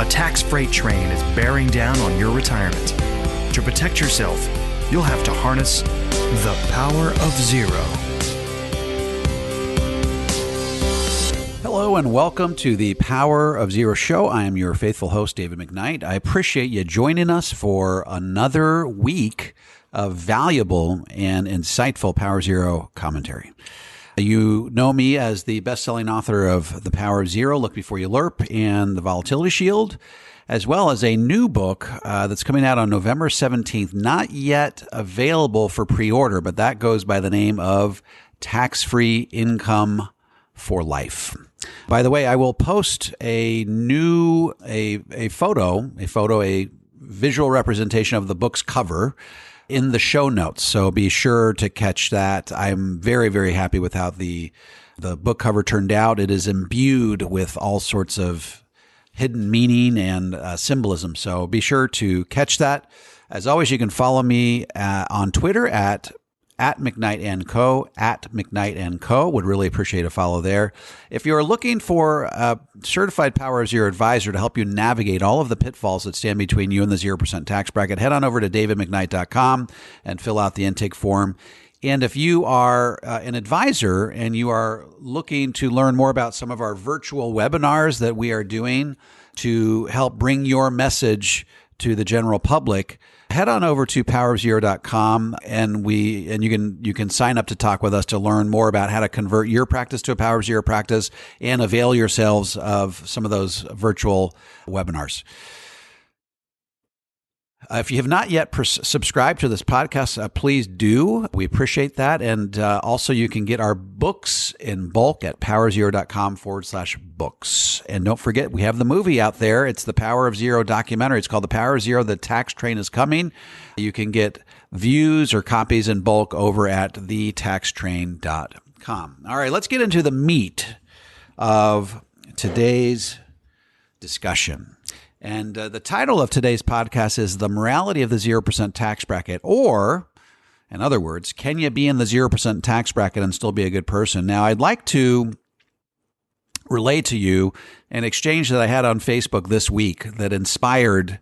A tax freight train is bearing down on your retirement. To protect yourself, you'll have to harness the power of zero. Hello and welcome to the Power of Zero show. I am your faithful host, David McKnight. I appreciate you joining us for another week of valuable and insightful Power Zero commentary. You know me as the best-selling author of The Power of Zero, Look Before You Lerp, and The Volatility Shield, as well as a new book that's coming out on November 17th, not yet available for pre-order, but that goes by the name of Tax-Free Income for Life. By the way, I will post a visual representation of the book's cover in the show notes. So be sure to catch that. I'm very, very happy with how the book cover turned out. It is imbued with all sorts of hidden meaning and symbolism. So be sure to catch that. As always, you can follow me on Twitter at McKnight & Co. @McKnight & Co. Would really appreciate a follow there. If you're looking for a certified Power of Zero advisor to help you navigate all of the pitfalls that stand between you and the 0% tax bracket, head on over to davidmcknight.com and fill out the intake form. And if you are an advisor and you are looking to learn more about some of our virtual webinars that we are doing to help bring your message to the general public, head on over to powerofzero.com and you can sign up to talk with us to learn more about how to convert your practice to a Power of Zero practice and avail yourselves of some of those virtual webinars. If you have not yet subscribed to this podcast, please do. We appreciate that. And also you can get our books in bulk at powerofzero.com/books. And don't forget, we have the movie out there. It's the Power of Zero documentary. It's called The Power of Zero, The Tax Train is Coming. You can get views or copies in bulk over at thetaxtrain.com. All right, let's get into the meat of today's discussion. And the title of today's podcast is The Morality of the 0% Tax Bracket, or, in other words, can you be in the 0% tax bracket and still be a good person? Now, I'd like to relay to you an exchange that I had on Facebook this week that inspired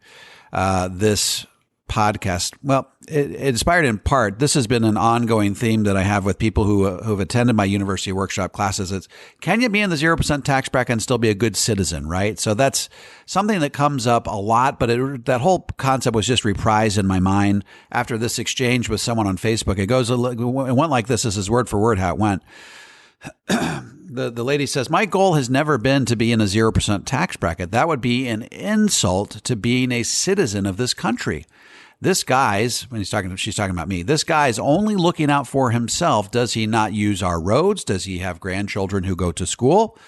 this podcast. Well, it inspired in part. This has been an ongoing theme that I have with people who've attended my university workshop classes. It's, can you be in the 0% tax bracket and still be a good citizen, right? So that's something that comes up a lot, but that whole concept was just reprised in my mind after this exchange with someone on Facebook. It went like this. This is word for word how it went. The lady says, my goal has never been to be in a 0% tax bracket. That would be an insult to being a citizen of this country. This guy's, she's talking about me, this guy's only looking out for himself. Does he not use our roads? Does he have grandchildren who go to school?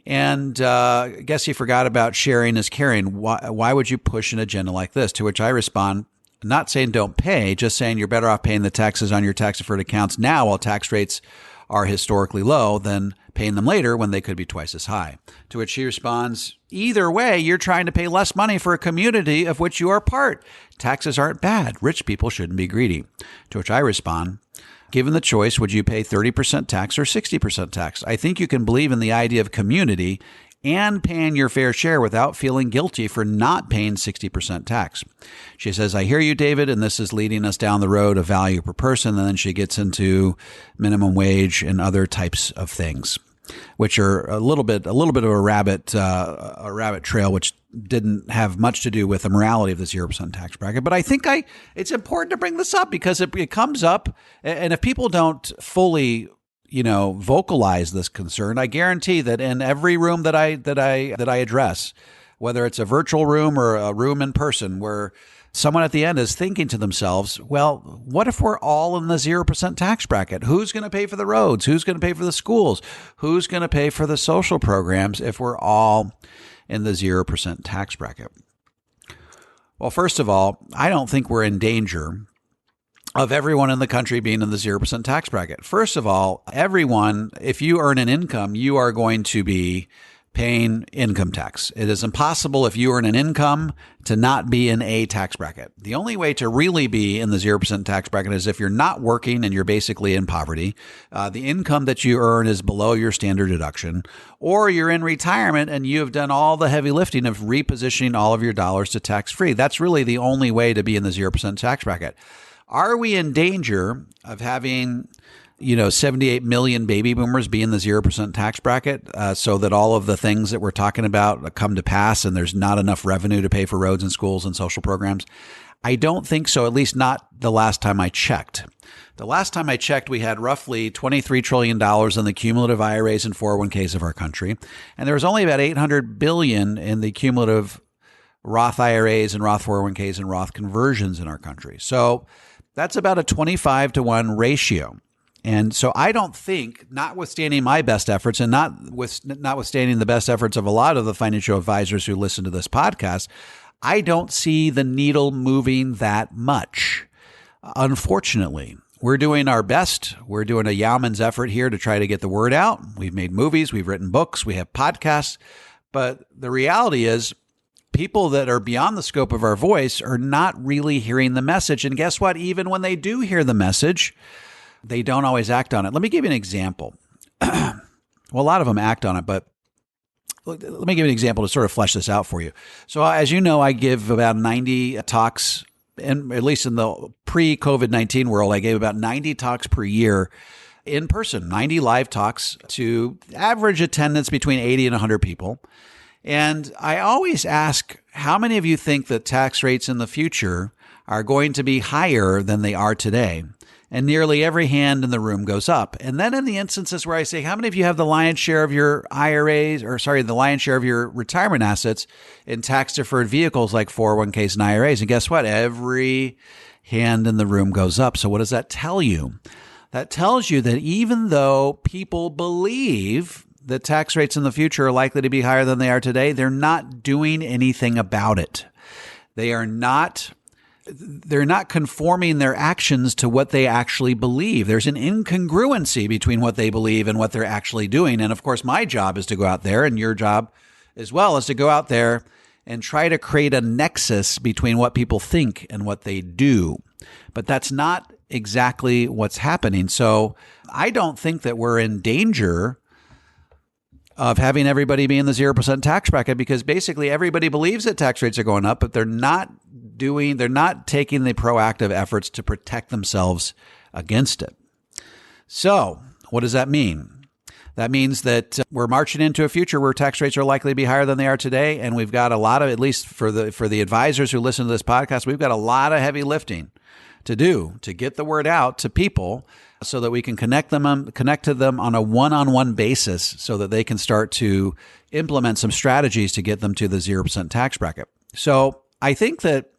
And I guess he forgot about sharing is caring. Why would you push an agenda like this? To which I respond, not saying don't pay, just saying you're better off paying the taxes on your tax-deferred accounts now while tax rates are historically low than paying them later when they could be twice as high. To which she responds, either way, you're trying to pay less money for a community of which you are part. Taxes aren't bad. Rich people shouldn't be greedy. To which I respond, given the choice, would you pay 30% tax or 60% tax? I think you can believe in the idea of community and paying your fair share without feeling guilty for not paying 60% tax. She says, I hear you, David, and this is leading us down the road of value per person. And then she gets into minimum wage and other types of things, which are a little bit of a rabbit trail, which didn't have much to do with the morality of the 0% tax bracket. But I think it's important to bring this up because it comes up, and if people don't fully vocalize this concern, I guarantee that in every room that I address, whether it's a virtual room or a room in person, where someone at the end is thinking to themselves, well, what if we're all in the 0% tax bracket? Who's going to pay for the roads? Who's going to pay for the schools? Who's going to pay for the social programs if we're all in the 0% tax bracket? Well, first of all, I don't think we're in danger of everyone in the country being in the 0% tax bracket. First of all, everyone, if you earn an income, you are going to be paying income tax. It is impossible if you earn an income to not be in a tax bracket. The only way to really be in the 0% tax bracket is if you're not working and you're basically in poverty. The income that you earn is below your standard deduction, or you're in retirement and you have done all the heavy lifting of repositioning all of your dollars to tax free. That's really the only way to be in the 0% tax bracket. Are we in danger of having 78 million baby boomers be in the 0% tax bracket so that all of the things that we're talking about come to pass and there's not enough revenue to pay for roads and schools and social programs? I don't think so, at least not the last time I checked. The last time I checked, we had roughly $23 trillion in the cumulative IRAs and 401ks of our country. And there was only about $800 billion in the cumulative Roth IRAs and Roth 401ks and Roth conversions in our country. So that's about a 25-to-1 ratio. And so I don't think, notwithstanding my best efforts and notwithstanding the best efforts of a lot of the financial advisors who listen to this podcast, I don't see the needle moving that much. Unfortunately, we're doing our best. We're doing a yeoman's effort here to try to get the word out. We've made movies, we've written books, we have podcasts. But the reality is, people that are beyond the scope of our voice are not really hearing the message. And guess what? Even when they do hear the message, they don't always act on it. Let me give you an example. Well, a lot of them act on it, but let me give you an example to sort of flesh this out for you. So as you know, I give about 90 talks, and at least in the pre-COVID-19 world, I gave about 90 talks per year in person, 90 live talks to average attendance between 80 and 100 people. And I always ask, how many of you think that tax rates in the future are going to be higher than they are today? And nearly every hand in the room goes up. And then in the instances where I say, how many of you have the lion's share of your the lion's share of your retirement assets in tax-deferred vehicles like 401ks and IRAs? And guess what? Every hand in the room goes up. So what does that tell you? That tells you that even though people believe that tax rates in the future are likely to be higher than they are today, they're not doing anything about it. They're not conforming their actions to what they actually believe. There's an incongruency between what they believe and what they're actually doing. And of course, my job is to go out there, and your job as well is to go out there and try to create a nexus between what people think and what they do. But that's not exactly what's happening. So I don't think that we're in danger of having everybody be in the 0% tax bracket, because basically everybody believes that tax rates are going up, but they're not taking the proactive efforts to protect themselves against it. So what does that mean? That means that we're marching into a future where tax rates are likely to be higher than they are today. And we've got a lot of, at least for the advisors who listen to this podcast, we've got a lot of heavy lifting to do to get the word out to people so that we can connect to them on a one-on-one basis so that they can start to implement some strategies to get them to the 0% tax bracket. So I think that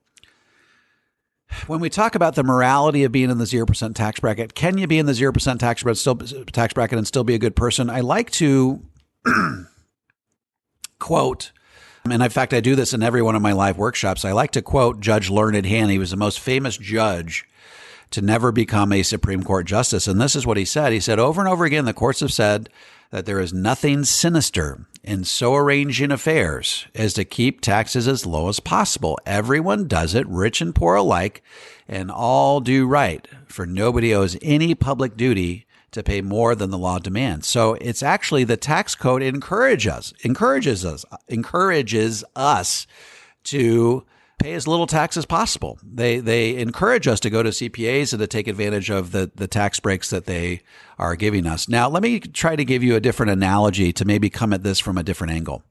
when we talk about the morality of being in the 0% tax bracket, can you be in the 0% tax bracket and still be a good person? I like to quote, and in fact, I do this in every one of my live workshops. I like to quote Judge Learned Hand. He was the most famous judge to never become a Supreme Court justice. And this is what he said. He said, over and over again, the courts have said that there is nothing sinister in so arranging affairs as to keep taxes as low as possible. Everyone does it, rich and poor alike, and all do right, for nobody owes any public duty to pay more than the law demands. So it's actually the tax code encourages us to pay as little tax as possible. They encourage us to go to CPAs and to take advantage of the tax breaks that they are giving us. Now, let me try to give you a different analogy to maybe come at this from a different angle.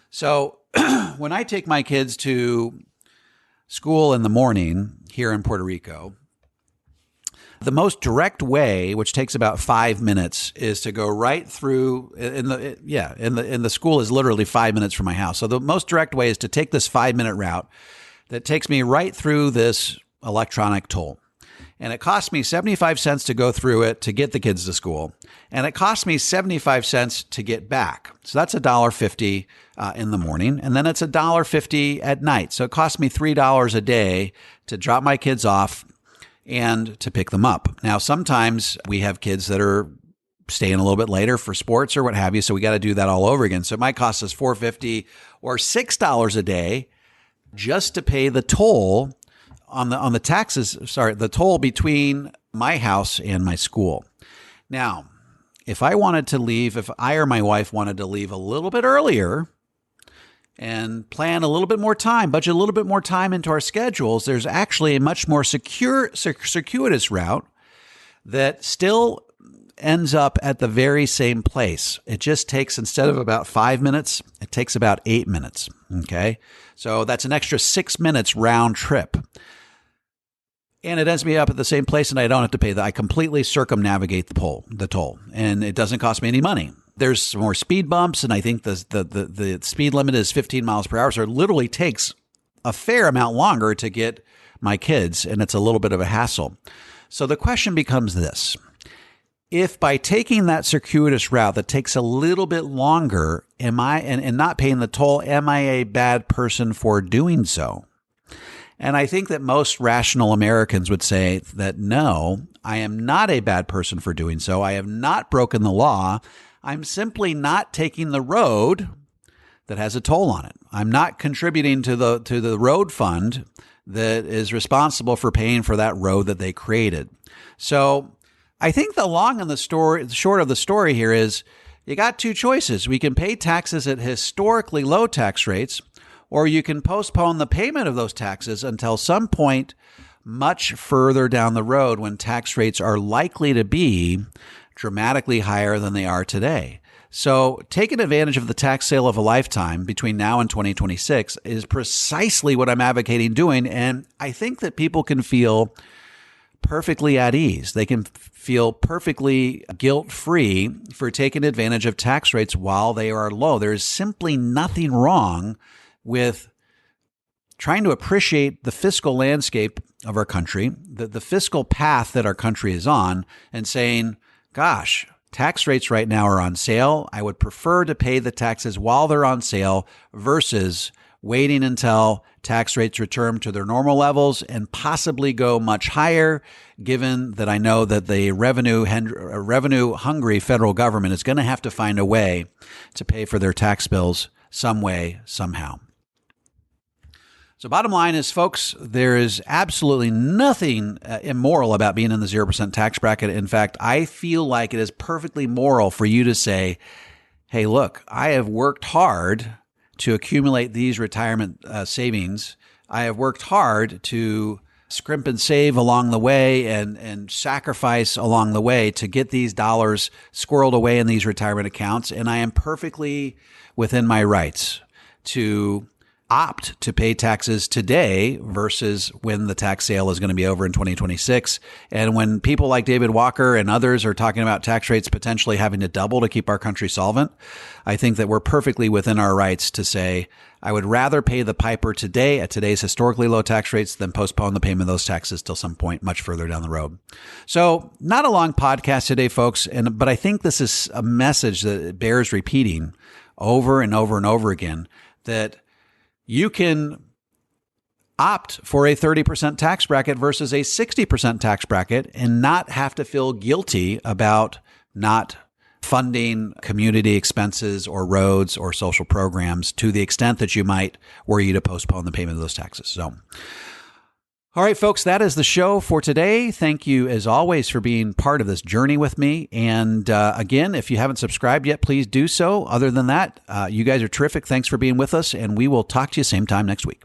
So when I take my kids to school in the morning here in Puerto Rico, the most direct way, which takes about 5 minutes, is to go right through. In the school is literally 5 minutes from my house. So the most direct way is to take this 5-minute route that takes me right through this electronic toll, and it costs me 75 cents to go through it to get the kids to school, and it costs me 75 cents to get back. So that's $1.50 in the morning, and then it's $1.50 at night. So it costs me $3 a day to drop my kids off and to pick them up. Now, sometimes we have kids that are stay in a little bit later for sports or what have you. So we got to do that all over again. So it might cost us $4.50 or $6 a day just to pay the toll on the taxes. Sorry, the toll between my house and my school. Now, if I or my wife wanted to leave a little bit earlier and plan a little bit more time, budget a little bit more time into our schedules, there's actually a much more circuitous route that still ends up at the very same place. It just takes, instead of about 5 minutes, it takes about 8 minutes. Okay. So that's an extra 6 minutes round trip. And it ends me up at the same place, and I don't have to pay I completely circumnavigate the toll, and it doesn't cost me any money. There's some more speed bumps, and I think the speed limit is 15 miles per hour. So it literally takes a fair amount longer to get my kids, and it's a little bit of a hassle. So the question becomes this. If by taking that circuitous route that takes a little bit longer, and not paying the toll, am I a bad person for doing so? And I think that most rational Americans would say that no, I am not a bad person for doing so. I have not broken the law. I'm simply not taking the road that has a toll on it. I'm not contributing to the road fund that is responsible for paying for that road that they created. So I think the long and the short of the story here is you got two choices. We can pay taxes at historically low tax rates, or you can postpone the payment of those taxes until some point much further down the road when tax rates are likely to be dramatically higher than they are today. So taking advantage of the tax sale of a lifetime between now and 2026 is precisely what I'm advocating doing. And I think that people can feel perfectly at ease. They can feel perfectly guilt-free for taking advantage of tax rates while they are low. There is simply nothing wrong with trying to appreciate the fiscal landscape of our country, the fiscal path that our country is on, and saying, gosh, tax rates right now are on sale. I would prefer to pay the taxes while they're on sale versus waiting until tax rates return to their normal levels and possibly go much higher, given that I know that the revenue-hungry federal government is going to have to find a way to pay for their tax bills some way, somehow. So bottom line is, folks, there is absolutely nothing immoral about being in the 0% tax bracket. In fact, I feel like it is perfectly moral for you to say, hey, look, I have worked hard to accumulate these retirement savings. I have worked hard to scrimp and save along the way and sacrifice along the way to get these dollars squirreled away in these retirement accounts. And I am perfectly within my rights to opt to pay taxes today versus when the tax sale is going to be over in 2026. And when people like David Walker and others are talking about tax rates potentially having to double to keep our country solvent, I think that we're perfectly within our rights to say, I would rather pay the piper today at today's historically low tax rates than postpone the payment of those taxes till some point much further down the road. So not a long podcast today, folks, but I think this is a message that bears repeating over and over and over again, that you can opt for a 30% tax bracket versus a 60% tax bracket and not have to feel guilty about not funding community expenses or roads or social programs to the extent that you might were you to postpone the payment of those taxes. So, all right, folks, that is the show for today. Thank you, as always, for being part of this journey with me. And again, if you haven't subscribed yet, please do so. Other than that, you guys are terrific. Thanks for being with us, and we will talk to you same time next week.